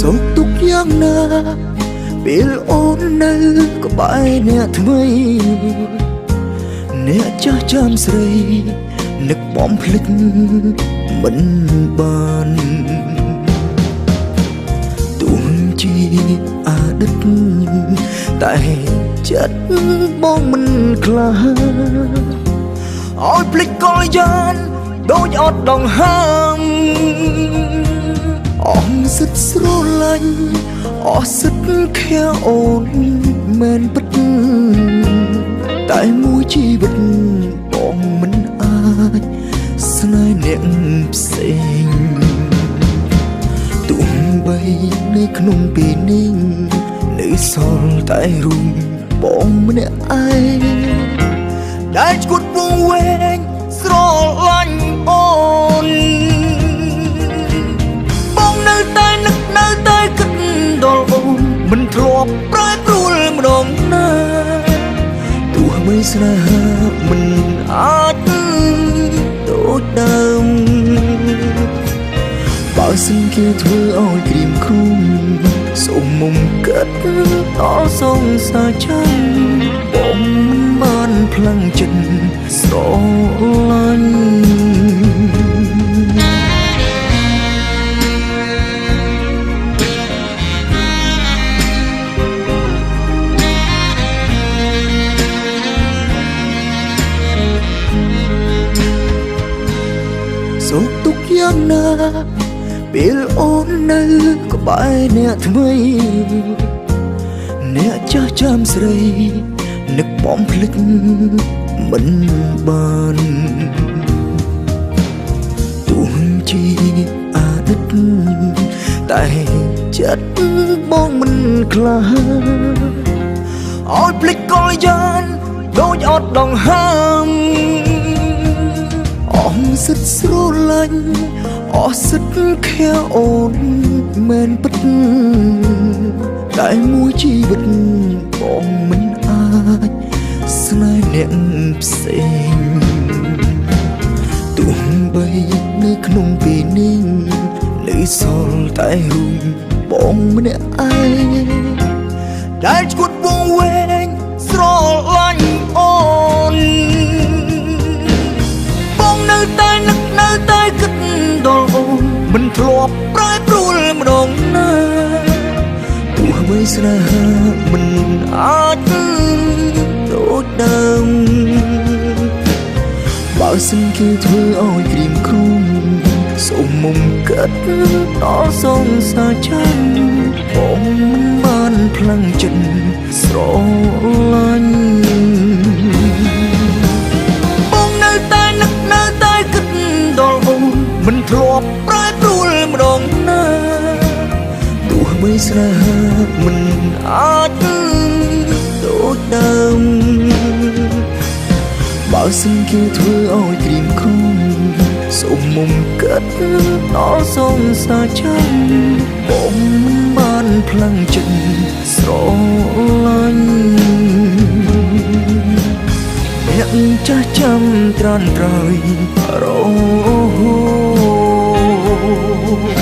សោកទុកយ៉ាងណាពេលអូននៅក្បែរអ្នកថ្មីអ្នកចាស់ចាំស្រីនឹកបំភ្លេចមិនបានទោះជាអតីតតែចិត្តបងមិនខ្លាចឲ្យភ្លេចកលយានដូចអត់ដងហើមអស់សិតស្រឡាញ់អស់សិតខែអូនមែនពិតតែមួយជីវិតបងមិនអាចស្នេហ៍អ្នកផ្សេងទោះបីនៅក្នុងពេលនេះនៅសល់តែរូបបងម្នាក់ឯងដែលឈួតវងវែងស្រឡាញ់អូនបងនៅតែនឹកនៅតែគិតដល់អូនមិនធ្លាប់ប្រែប្រួលម្ដងណាទោះបីស្នេហាមិនអាចដូចដើមបើសិនគេធ្វើឲ្យក្រៀមគ្រុំសូមមុំកាត់ដល់សងសាចាំបងមិនបានផ្លាំងចិត្តស្រឡាញ់សោកទុកយ៉ាងណាពេលអូននៅក្បែរអ្នកថ្មីអ្នកចាស់ចាំស្រីនឹកបំភ្លេចមិនបានទោះជាអតីតតែចិត្តបងមិនខ្លាចឲ្យភ្លេចកលយានដូចអត់ដងហើមអស់សិតស្រឡាញ់អស់សិតខែអូនមែនពិតតែមួយជីវិតបងមិនអាចស្នេហ៍អ្នកផ្សេងទោះបីនៅក្នុងពេលនេះនៅសល់តែរូបបងម្នាក់ឯងដែលឈួតវងវែងស្រឡាញ់អូនបងនៅតែនឹកនៅតែគិតដល់អូនមិនធ្លាប់ប្រែប្រួលម្ដងណាទោះបីស្នេហាមិនអាចដូចដើមបើសិនគេធ្វើឲ្យក្រៀមគ្រុំសូមមុំកាត់ដល់សងសាចាំបងមិនបានផ្លាំងចិត្តស្រឡាញ់បងនៅតែនឹកនៅតែគិតដល់អូនមិនធ្លាប់ប្រែប្រួលម្ដងណាទោះបីស្នេហាមិនអាចដូចដើមបើសិនគេធ្វើឲ្យក្រៀមគ្រុំសូមមុំកាត់ដល់សងសាចាំបងមិនបានផ្លាំងចិត្តស្រឡាញ់អ្នកចាស់ចាំត្រានត្រយរហូត